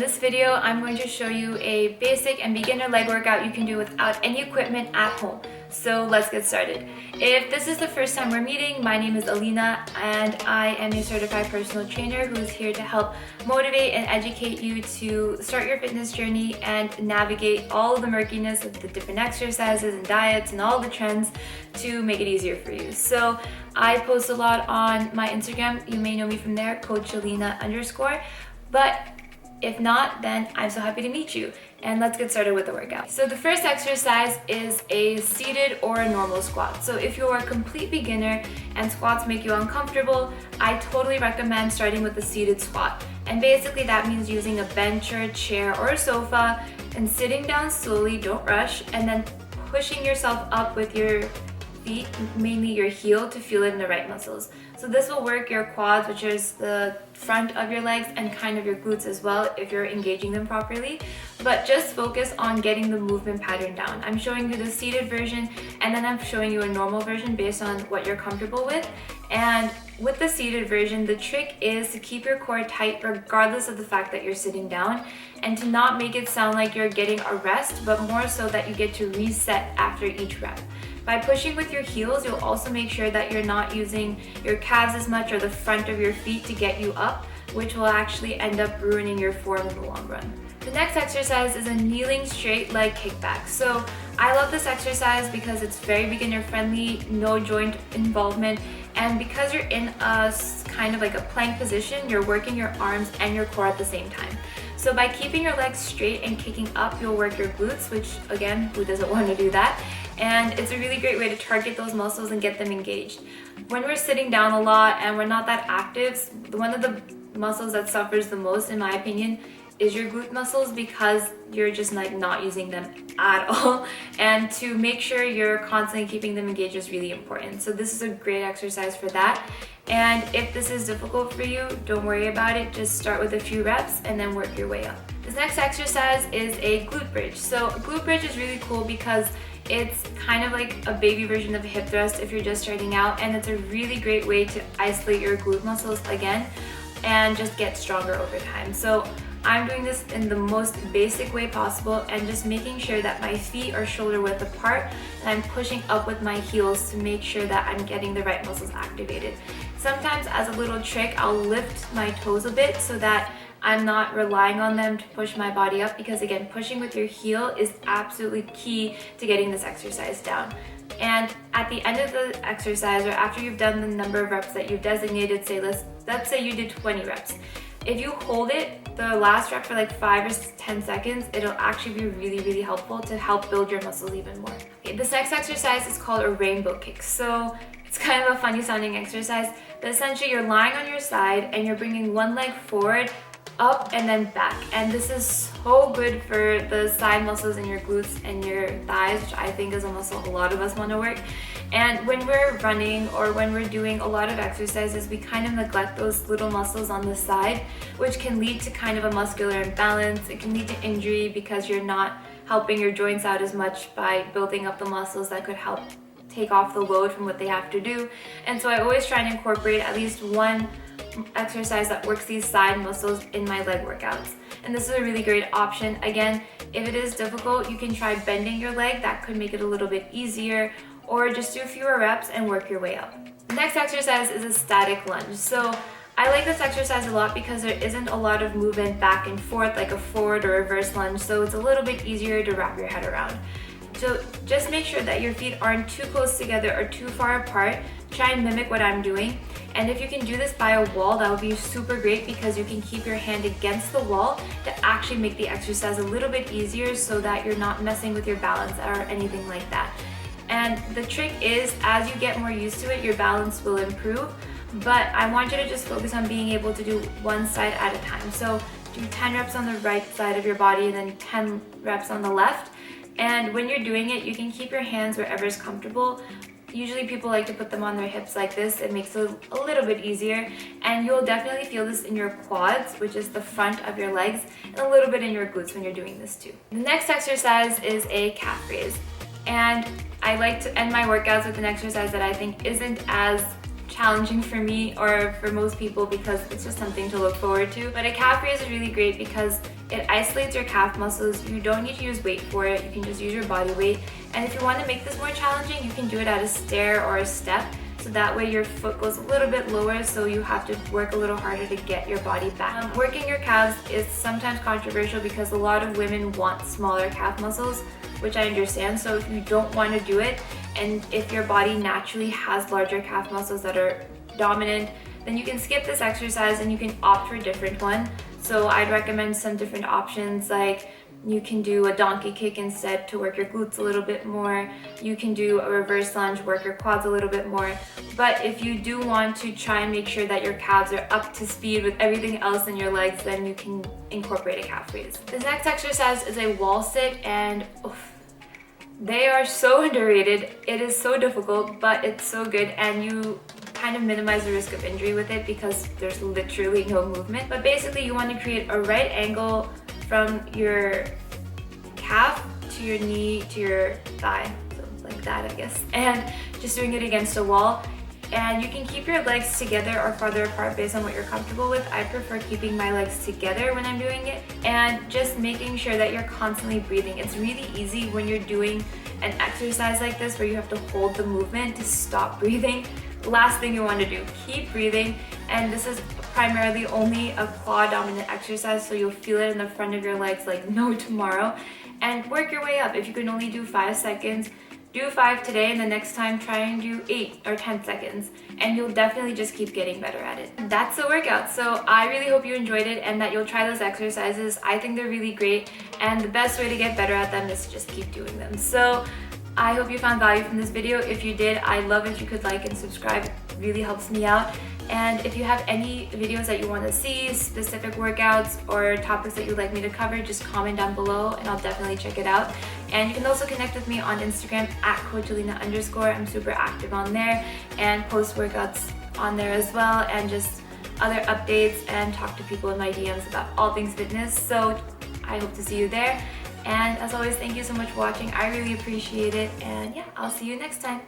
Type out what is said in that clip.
this video, I'm going to show you a basic and beginner leg workout you can do without any equipment at home. So let's get started. If this is the first time we're meeting, my name is Alina and I am a certified personal trainer who is here to help motivate and educate you to start your fitness journey and navigate all of the murkiness of the different exercises and diets and all the trends to make it easier for you. So I post a lot on my Instagram. You may know me from there, @CoachAlina_. But if not, then I'm so happy to meet you. And let's get started with the workout. So the first exercise is a seated or a normal squat. So if you're a complete beginner and squats make you uncomfortable, I totally recommend starting with the seated squat. And basically that means using a bench or a chair or a sofa and sitting down slowly, don't rush, and then pushing yourself up with your feet, mainly your heel, to feel it in the right muscles. So this will work your quads, which is the front of your legs, and kind of your glutes as well if you're engaging them properly. But just focus on getting the movement pattern down. I'm showing you the seated version and then I'm showing you a normal version based on what you're comfortable with. And with the seated version, the trick is to keep your core tight regardless of the fact that you're sitting down, and to not make it sound like you're getting a rest, but more so that you get to reset after each rep. By pushing with your heels, you'll also make sure that you're not using your calves as much or the front of your feet to get you up, which will actually end up ruining your form in the long run. The next exercise is a kneeling straight leg kickback. So I love this exercise because it's very beginner friendly, no joint involvement, and because you're in a kind of like a plank position, you're working your arms and your core at the same time. So by keeping your legs straight and kicking up, you'll work your glutes, which again, who doesn't want to do that? And it's a really great way to target those muscles and get them engaged. When we're sitting down a lot and we're not that active, one of the muscles that suffers the most, in my opinion, is your glute muscles, because you're just like not using them at all. And to make sure you're constantly keeping them engaged is really important. So this is a great exercise for that. And if this is difficult for you, don't worry about it. Just start with a few reps and then work your way up. This next exercise is a glute bridge. So a glute bridge is really cool because it's kind of like a baby version of a hip thrust if you're just starting out, and it's a really great way to isolate your glute muscles again and just get stronger over time. So I'm doing this in the most basic way possible and just making sure that my feet are shoulder width apart, and I'm pushing up with my heels to make sure that I'm getting the right muscles activated. Sometimes, as a little trick, I'll lift my toes a bit so that I'm not relying on them to push my body up, because again, pushing with your heel is absolutely key to getting this exercise down. And at the end of the exercise, or after you've done the number of reps that you've designated, say let's say you did 20 reps. If you hold it, the last rep, for like 5 or 10 seconds, it'll actually be really, really helpful to help build your muscles even more. Okay, this next exercise is called a rainbow kick. So it's kind of a funny sounding exercise, but essentially you're lying on your side and you're bringing one leg forward, up, and then back. And this is so good for the side muscles in your glutes and your thighs, which I think is a muscle a lot of us want to work. And when we're running or when we're doing a lot of exercises, we kind of neglect those little muscles on the side, which can lead to kind of a muscular imbalance. It can lead to injury because you're not helping your joints out as much by building up the muscles that could help take off the load from what they have to do. And so I always try and incorporate at least one exercise that works these side muscles in my leg workouts. And this is a really great option. Again, if it is difficult, you can try bending your leg. That could make it a little bit easier, or just do fewer reps and work your way up. The next exercise is a static lunge. So I like this exercise a lot because there isn't a lot of movement back and forth like a forward or reverse lunge, so it's a little bit easier to wrap your head around. So just make sure that your feet aren't too close together or too far apart. Try and mimic what I'm doing. And if you can do this by a wall, that would be super great, because you can keep your hand against the wall to actually make the exercise a little bit easier so that you're not messing with your balance or anything like that. And the trick is, as you get more used to it, your balance will improve. But I want you to just focus on being able to do one side at a time. So do 10 reps on the right side of your body and then 10 reps on the left. And when you're doing it, you can keep your hands wherever is comfortable. Usually people like to put them on their hips like this. It makes it a little bit easier, and you'll definitely feel this in your quads, which is the front of your legs, and a little bit in your glutes when you're doing this too. The next exercise is a calf raise, and I like to end my workouts with an exercise that I think isn't as challenging for me or for most people because it's just something to look forward to. But a calf raise is really great because it isolates your calf muscles. You don't need to use weight for it. You can just use your body weight. And if you want to make this more challenging, you can do it at a stair or a step. So that way your foot goes a little bit lower, so you have to work a little harder to get your body back. Working your calves is sometimes controversial because a lot of women want smaller calf muscles, which I understand. So if you don't want to do it, and if your body naturally has larger calf muscles that are dominant, then you can skip this exercise and you can opt for a different one. So I'd recommend some different options, like you can do a donkey kick instead to work your glutes a little bit more. You can do a reverse lunge, work your quads a little bit more. But if you do want to try and make sure that your calves are up to speed with everything else in your legs, then you can incorporate a calf raise. This next exercise is a wall sit, and they are so underrated. It is so difficult, but it's so good, and you kind of minimize the risk of injury with it because there's literally no movement. But basically you want to create a right angle from your calf to your knee to your thigh, so like that I guess, and just doing it against a wall. And you can keep your legs together or farther apart based on what you're comfortable with. I prefer keeping my legs together when I'm doing it, and just making sure that you're constantly breathing. It's really easy when you're doing an exercise like this where you have to hold the movement to stop breathing. Last thing you want to do, keep breathing. And this is primarily only a quad dominant exercise, so you'll feel it in the front of your legs like no tomorrow. And work your way up. If you can only do 5 seconds, do 5 today, and the next time try and do 8 or 10 seconds, and you'll definitely just keep getting better at it. That's the workout. So I really hope you enjoyed it and that you'll try those exercises. I think they're really great, and the best way to get better at them is to just keep doing them. So I hope you found value from this video. If you did, I'd love if you could like and subscribe. It really helps me out. And if you have any videos that you want to see, specific workouts or topics that you'd like me to cover, just comment down below and I'll definitely check it out. And you can also connect with me on Instagram at @CoachAlina_. I'm super active on there and post workouts on there as well, and just other updates, and talk to people in my DMs about all things fitness. So I hope to see you there. And as always, thank you so much for watching. I really appreciate it. And yeah, I'll see you next time.